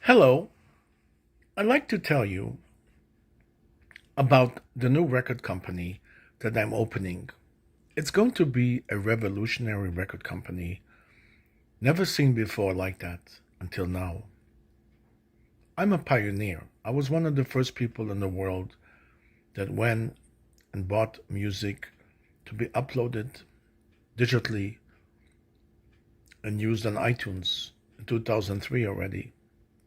Hello, I'd like to tell you about the new record company that I'm opening. It's going to be a revolutionary record company, never seen before like that until now. I'm a pioneer. I was one of the first people in the world that went and bought music to be uploaded digitally and used on iTunes in 2003 already,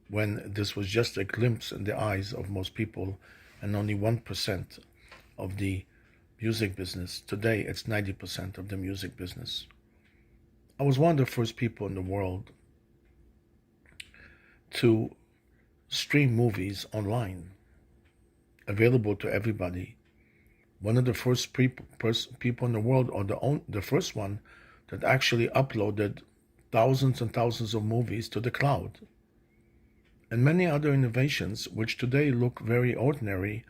when this was just a glimpse in the eyes of most people and only 1% of the music business. Today, it's 90% of the music business. I was one of the first people in the world to stream movies online, available to everybody. One of the first people in the world, or the first one, that actually uploaded thousands and thousands of movies to the cloud. And many other innovations, which today look very ordinary,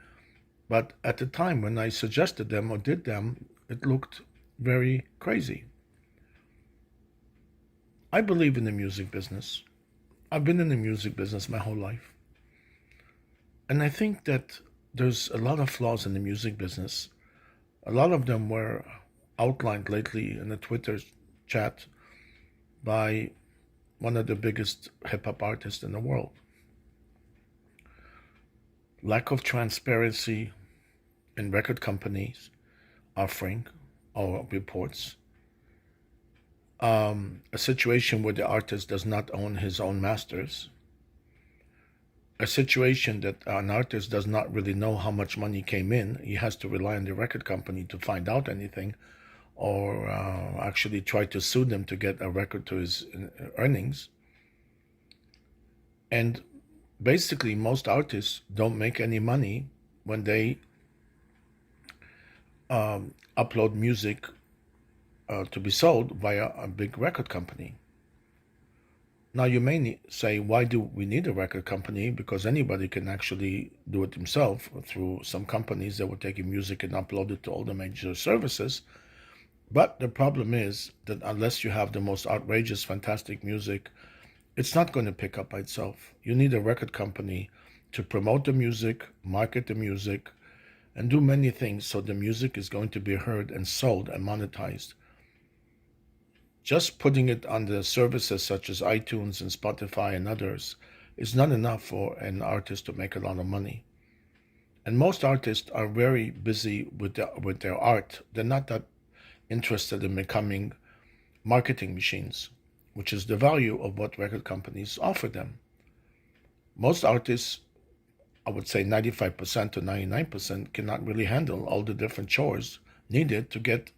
but at the time when I suggested them or did them, it looked very crazy. I believe in the music business. I've been in the music business my whole life. And I think that there's a lot of flaws in the music business. A lot of them were outlined lately in a Twitter chat by one of the biggest hip hop artists in the world. Lack of transparency in record companies offering or reports. A situation where the artist does not own his own masters. A situation that an artist does not really know how much money came in. He has to rely on the record company to find out anything, or actually try to sue them to get a record to his earnings. And basically, most artists don't make any money when they upload music to be sold via a big record company. Now, you may say, why do we need a record company? Because anybody can actually do it himself through some companies that will take your music and upload it to all the major services. But the problem is that unless you have the most outrageous, fantastic music, it's not going to pick up by itself. You need a record company to promote the music, market the music, and do many things so the music is going to be heard and sold and monetized. Just putting it on the services such as iTunes and Spotify and others is not enough for an artist to make a lot of money. And most artists are very busy with their art. They're not that interested in becoming marketing machines, which is the value of what record companies offer them. Most artists, I would say 95% to 99%, cannot really handle all the different chores needed to get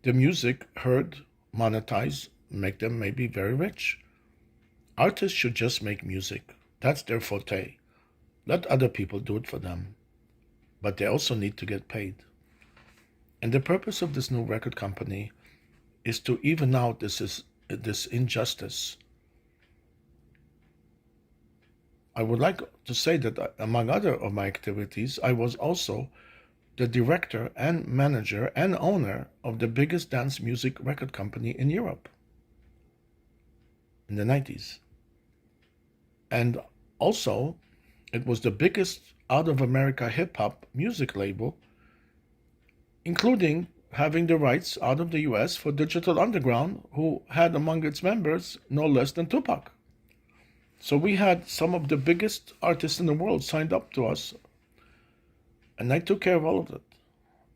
the music heard, monetized, make them maybe very rich. Artists should just make music. That's their forte. Let other people do it for them. But they also need to get paid. And the purpose of this new record company is to even out this injustice. I would like to say that among other of my activities, I was also the director and manager and owner of the biggest dance music record company in Europe in the 90s. And also, it was the biggest out of America hip hop music label, including having the rights out of the US for Digital Underground, who had among its members no less than Tupac. So we had some of the biggest artists in the world signed up to us, and I took care of all of it.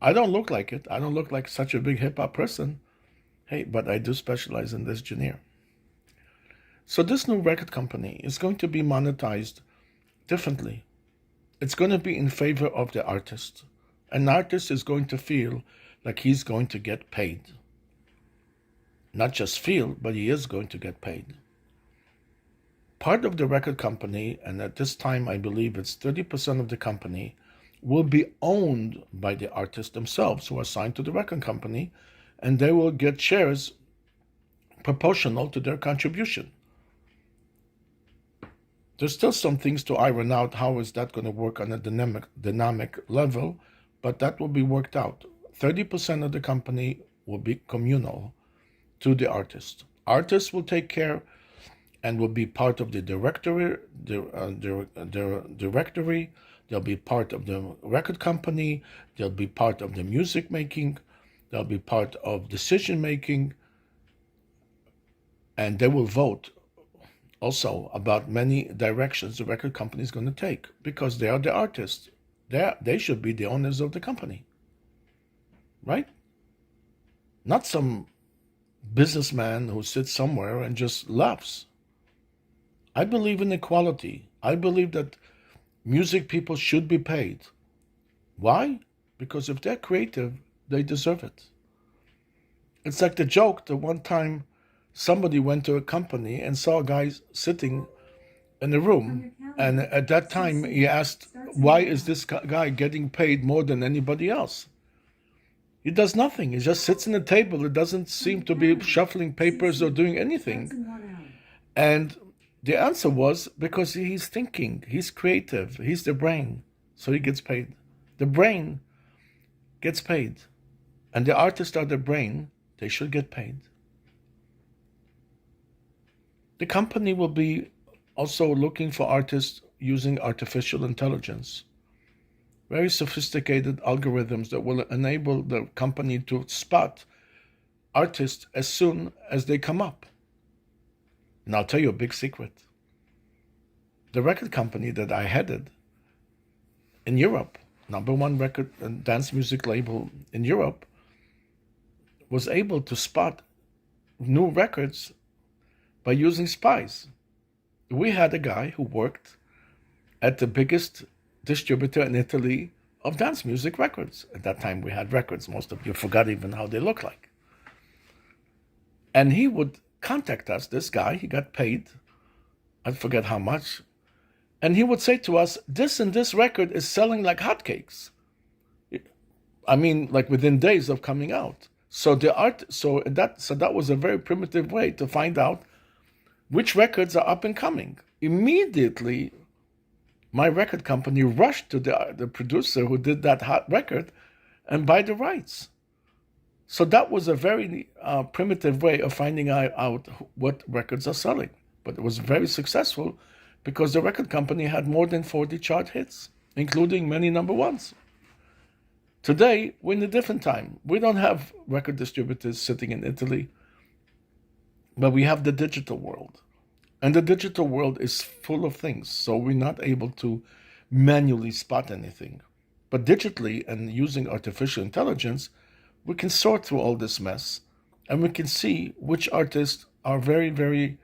I don't look like it. I don't look like such a big hip hop person. Hey, but I do specialize in this genre. So this new record company is going to be monetized differently. It's going to be in favor of the artist. An artist is going to feel like he's going to get paid. Not just feel, but he is going to get paid. Part of the record company, and at this time I believe it's 30% of the company, will be owned by the artists themselves who are signed to the record company, and they will get shares proportional to their contribution. There's still some things to iron out. How is that going to work on a dynamic level? But that will be worked out. 30% of the company will be communal to the artist. Artists will take care and will be part of the directory. They'll be part of the record company. They'll be part of the music making. They'll be part of decision making, and they will vote also about many directions the record company is going to take, because they are the artists. They should be the owners of the company, right? Not some businessman who sits somewhere and just laughs. I believe in equality. I believe that music people should be paid. Why? Because if they're creative, they deserve it. It's like the joke that one time somebody went to a company and saw a guy sitting in a room, and at that time he asked, why is this guy getting paid more than anybody else? He does nothing. He just sits in a table. It doesn't seem to be shuffling papers or doing anything. And the answer was because he's thinking, he's creative, he's the brain, so he gets paid. The brain gets paid, and the artists are the brain, they should get paid. The company will be also looking for artists using artificial intelligence, very sophisticated algorithms that will enable the company to spot artists as soon as they come up. And I'll tell you a big secret. The record company that I headed in Europe, #1 record and dance music label in Europe, was able to spot new records by using spies. We had a guy who worked at the biggest distributor in Italy of dance music records. At that time we had records. Most of you forgot even how they look like. And he would contact us, this guy, he got paid, I forget how much, and he would say to us, this and this record is selling like hotcakes. I mean, like within days of coming out. So that was a very primitive way to find out which records are up and coming. Immediately, my record company rushed to the producer who did that hot record and buy the rights. So that was a very primitive way of finding out what records are selling. But it was very successful because the record company had more than 40 chart hits, including many #1s. Today, we're in a different time. We don't have record distributors sitting in Italy, but we have the digital world. And the digital world is full of things, so we're not able to manually spot anything. But digitally and using artificial intelligence, we can sort through all this mess, and we can see which artists are very, very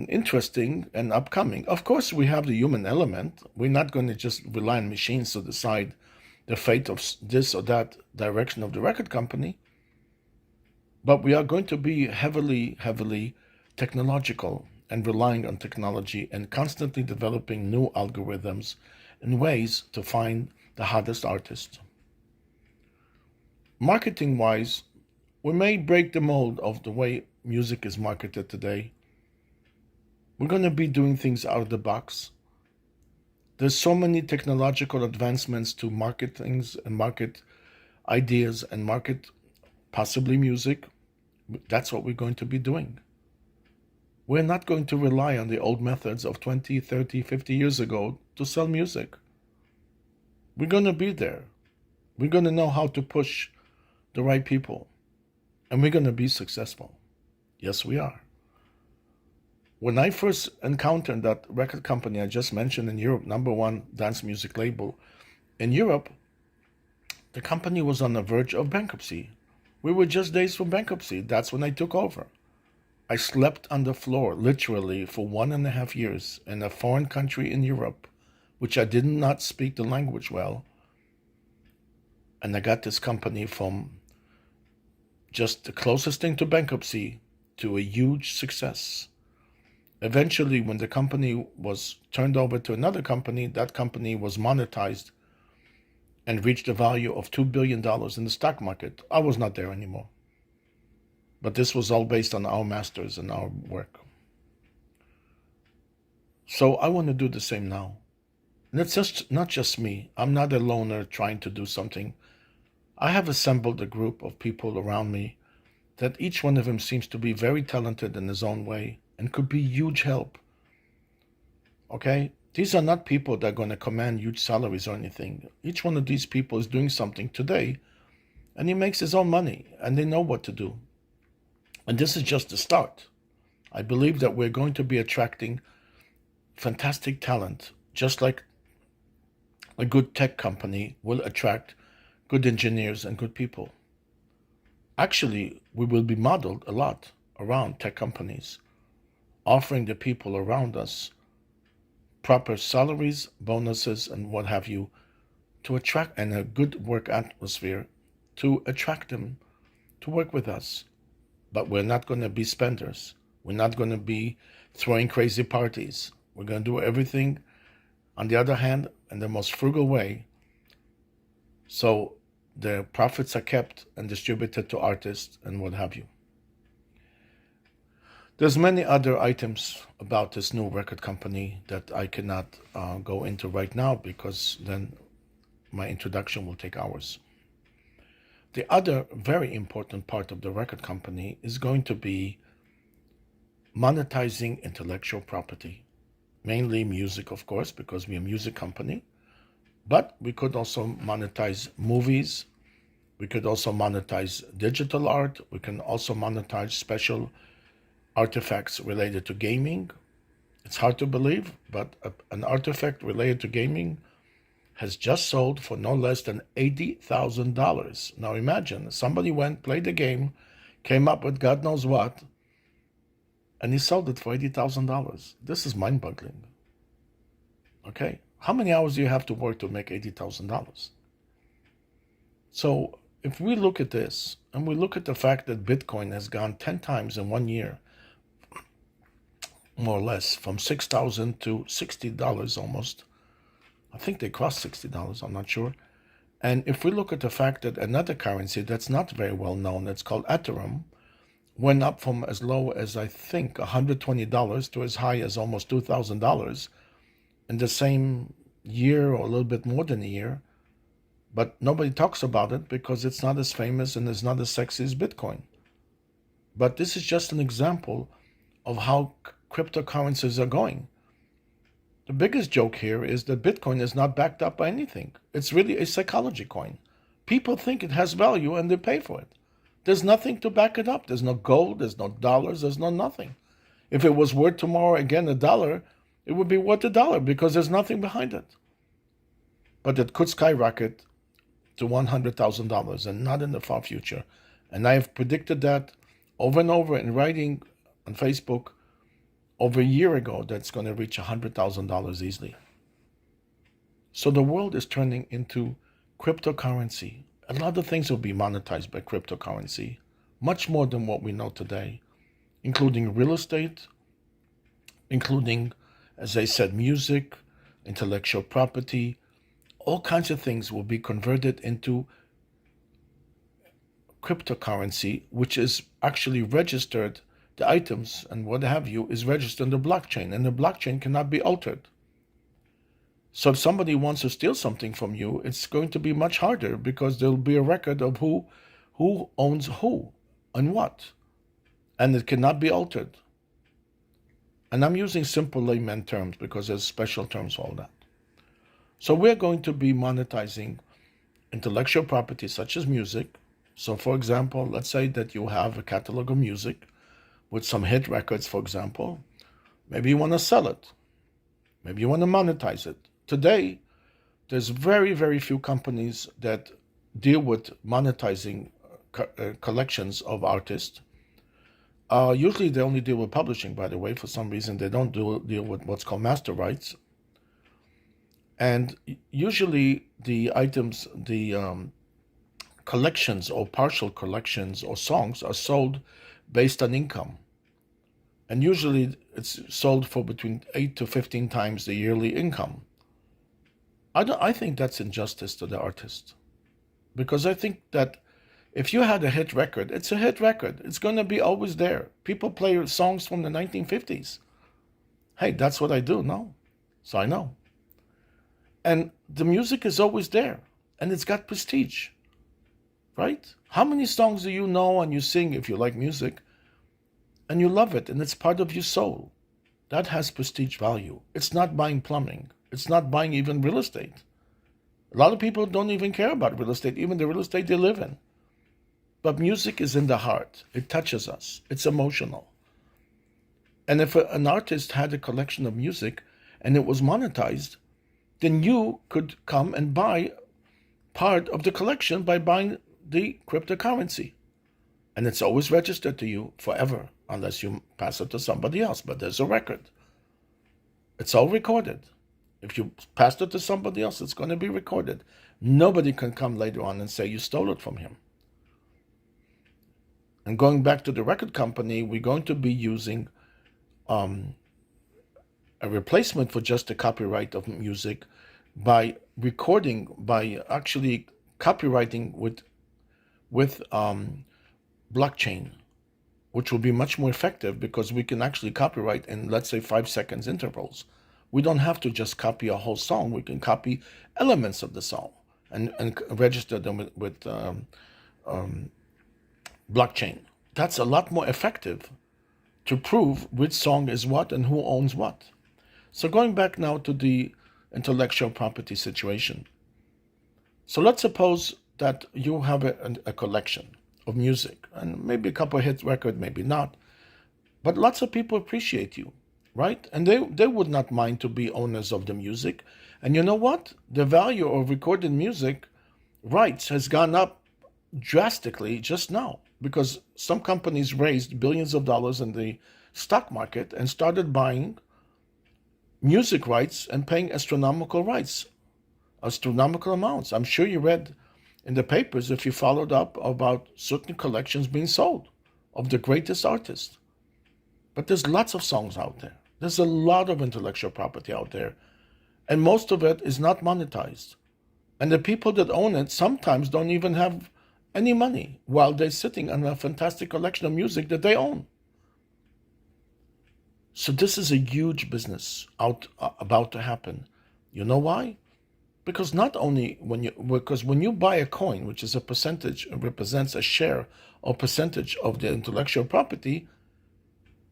interesting and upcoming. Of course, we have the human element. We're not going to just rely on machines to decide the fate of this or that direction of the record company, but we are going to be heavily, heavily technological and relying on technology and constantly developing new algorithms and ways to find the hottest artists. Marketing-wise, we may break the mold of the way music is marketed today. We're going to be doing things out of the box. There's so many technological advancements to market things and market ideas and market possibly music. That's what we're going to be doing. We're not going to rely on the old methods of 20, 30, 50 years ago to sell music. We're going to be there. We're going to know how to push the right people. And we're going to be successful. Yes, we are. When I first encountered that record company I just mentioned in Europe, #1 dance music label in Europe, the company was on the verge of bankruptcy. We were just days from bankruptcy. That's when I took over. I slept on the floor, literally, for 1.5 years in a foreign country in Europe, which I did not speak the language well. And I got this company from just the closest thing to bankruptcy to a huge success. Eventually, when the company was turned over to another company, that company was monetized and reached a value of $2 billion in the stock market. I was not there anymore. But this was all based on our masters and our work. So I want to do the same now. And it's just not just me. I'm not a loner trying to do something. I have assembled a group of people around me that each one of them seems to be very talented in his own way. and could be huge help. Okay? These are not people that are going to command huge salaries or anything. Each one of these people is doing something today, and he makes his own money, and they know what to do. And this is just the start. I believe that we're going to be attracting fantastic talent, just like a good tech company will attract good engineers and good people. Actually, we will be modeled a lot around tech companies, offering the people around us proper salaries, bonuses, and what have you, to attract, and a good work atmosphere to attract them to work with us. But we're not going to be spenders. We're not going to be throwing crazy parties. We're going to do everything, on the other hand, in the most frugal way, so the profits are kept and distributed to artists and what have you. There's many other items about this new record company that I cannot go into right now, because then my introduction will take hours. The other very important part of the record company is going to be monetizing intellectual property, mainly music, of course, because we're a music company. But we could also monetize movies. We could also monetize digital art. We can also monetize special artifacts related to gaming. It's hard to believe, but an artifact related to gaming has just sold for no less than $80,000. Now imagine, somebody went, played the game, came up with God knows what, and he sold it for $80,000. This is mind-boggling. Okay? How many hours do you have to work to make $80,000? So if we look at this, and we look at the fact that Bitcoin has gone 10 times in 1 year, more or less, from $6,000 to $60 almost. I think they crossed $60, I'm not sure. And if we look at the fact that another currency that's not very well known, that's called Ethereum, went up from as low as, I think, $120 to as high as almost $2,000 in the same year, or a little bit more than a year. But nobody talks about it because it's not as famous and it's not as sexy as Bitcoin. But this is just an example of how cryptocurrencies are going. The biggest joke here is that Bitcoin is not backed up by anything. It's really a psychology coin. People think it has value and they pay for it. There's nothing to back it up. There's no gold, there's no dollars, there's no nothing. If it was worth tomorrow again $1, it would be worth $1 because there's nothing behind it. But it could skyrocket to $100,000 and not in the far future. And I have predicted that over and over in writing on Facebook over a year ago, that's going to reach $100,000 easily. So the world is turning into cryptocurrency. A lot of things will be monetized by cryptocurrency, much more than what we know today, including real estate, including, as I said, music, intellectual property. All kinds of things will be converted into cryptocurrency, which is actually registered. The items and what have you is registered in the blockchain, and the blockchain cannot be altered. So if somebody wants to steal something from you, it's going to be much harder because there'll be a record of who owns who and what, and it cannot be altered. And I'm using simple layman terms because there's special terms for all that. So we're going to be monetizing intellectual property such as music. So for example, let's say that you have a catalog of music with some hit records, for example. Maybe you want to sell it. Maybe you want to monetize it. Today, there's very, very few companies that deal with monetizing collections of artists. Usually they only deal with publishing, by the way. For some reason, they don't deal with what's called master rights. And usually the items, the collections or partial collections or songs are sold based on income. And usually it's sold for between 8 to 15 times the yearly income. I think that's injustice to the artist. Because I think that if you had a hit record, it's a hit record. It's going to be always there. People play songs from the 1950s. Hey, that's what I do, no? So I know. And the music is always there. And it's got prestige. Right? How many songs do you know and you sing if you like music and you love it and it's part of your soul, that has prestige value. It's not buying plumbing. It's not buying even real estate. A lot of people don't even care about real estate, even the real estate they live in. But music is in the heart. It touches us. It's emotional. And if an artist had a collection of music and it was monetized, then you could come and buy part of the collection by buying the cryptocurrency. And it's always registered to you forever, unless you pass it to somebody else. But there's a record. It's all recorded. If you pass it to somebody else, it's going to be recorded. Nobody can come later on and say you stole it from him. And going back to the record company, we're going to be using a replacement for just the copyright of music by recording, by actually copywriting with blockchain, which will be much more effective because we can actually copyright in, let's say, 5 seconds intervals. We don't have to just copy a whole song. We can copy elements of the song and register them with blockchain. That's a lot more effective to prove which song is what and who owns what. So going back now to the intellectual property situation. So let's suppose that you have a collection of music and maybe a couple of hit records, maybe not. But lots of people appreciate you, right? And they would not mind to be owners of the music. And you know what? The value of recorded music rights has gone up drastically just now because some companies raised billions of dollars in the stock market and started buying music rights and paying astronomical amounts. I'm sure you read in the papers, if you followed up, about certain collections being sold of the greatest artists. But there's lots of songs out there. There's a lot of intellectual property out there. And most of it is not monetized. And the people that own it sometimes don't even have any money while they're sitting on a fantastic collection of music that they own. So this is a huge business about to happen. You know why? Because not only when you buy a coin, which is a percentage, represents a share or percentage of the intellectual property,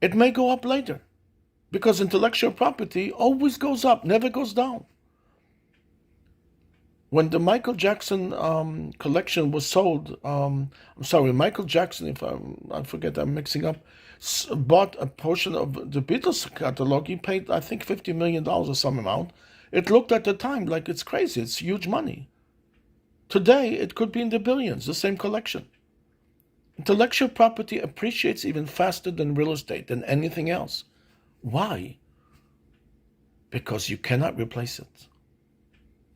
it may go up later. Because intellectual property always goes up, never goes down. When the Michael Jackson collection was sold, Michael Jackson, if I forget, I'm mixing up, bought a portion of the Beatles catalog. He paid, I think, $50 million or some amount. It looked at the time like it's crazy. It's huge money. Today, it could be in the billions, the same collection. Intellectual property appreciates even faster than real estate, than anything else. Why? Because you cannot replace it.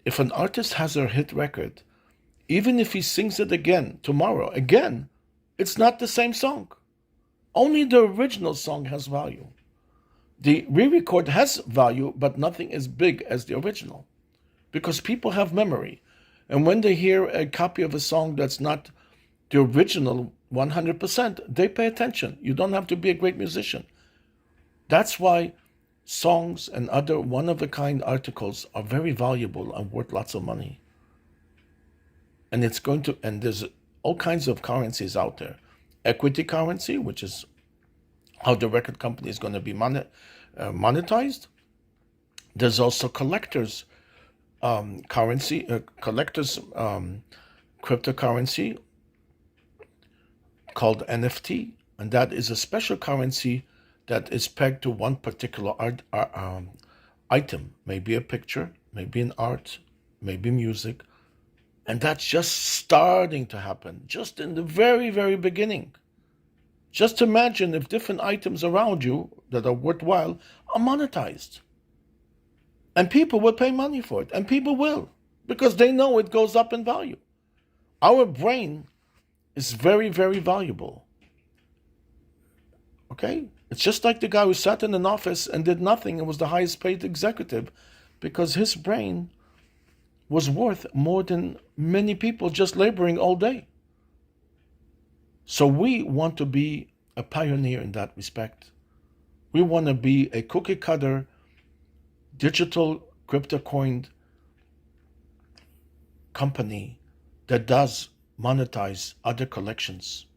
If an artist has a hit record, even if he sings it again tomorrow, it's not the same song. Only the original song has value. The re-record has value, but nothing as big as the original. Because people have memory. And when they hear a copy of a song that's not the original 100%, they pay attention. You don't have to be a great musician. That's why songs and other one-of-a-kind articles are very valuable and worth lots of money. And there's all kinds of currencies out there. Equity currency, which is how the record company is going to be monetized. There's also collectors' currency, cryptocurrency called NFT, and that is a special currency that is pegged to one particular item, maybe a picture, maybe an art, maybe music, and that's just starting to happen, just in the very, very beginning. Just imagine if different items around you that are worthwhile are monetized. And people will pay money for it. And people will. Because they know it goes up in value. Our brain is very, very valuable. Okay? It's just like the guy who sat in an office and did nothing and was the highest paid executive. Because his brain was worth more than many people just laboring all day. So we want to be a pioneer in that respect. We want to be a cookie cutter, digital crypto coined company that does monetize other collections.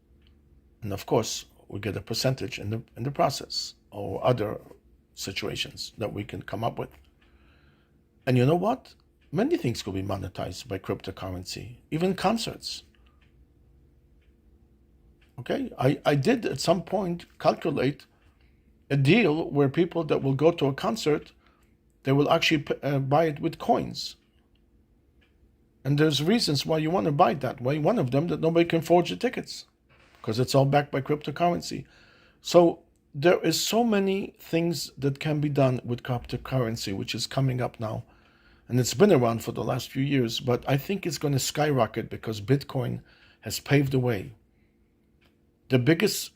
And of course, we get a percentage in the process, or other situations that we can come up with. And you know what? Many things could be monetized by cryptocurrency, even concerts. Okay, I did at some point calculate a deal where people that will go to a concert, they will actually buy it with coins. And there's reasons why you want to buy it that way. One of them, that nobody can forge the tickets because it's all backed by cryptocurrency. So there is so many things that can be done with cryptocurrency, which is coming up now. And it's been around for the last few years, but I think it's going to skyrocket because Bitcoin has paved the way. The biggest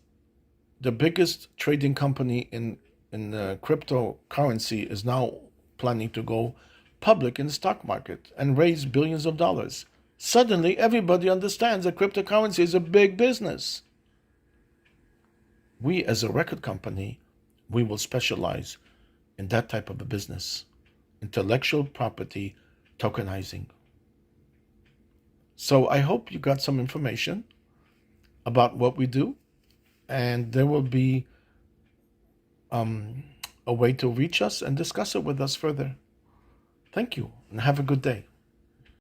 trading company in cryptocurrency is now planning to go public in the stock market and raise billions of dollars. Suddenly, everybody understands that cryptocurrency is a big business. We, as a record company, we will specialize in that type of a business, intellectual property tokenizing. So I hope you got some information about what we do, and there will be a way to reach us and discuss it with us further. Thank you, and have a good day.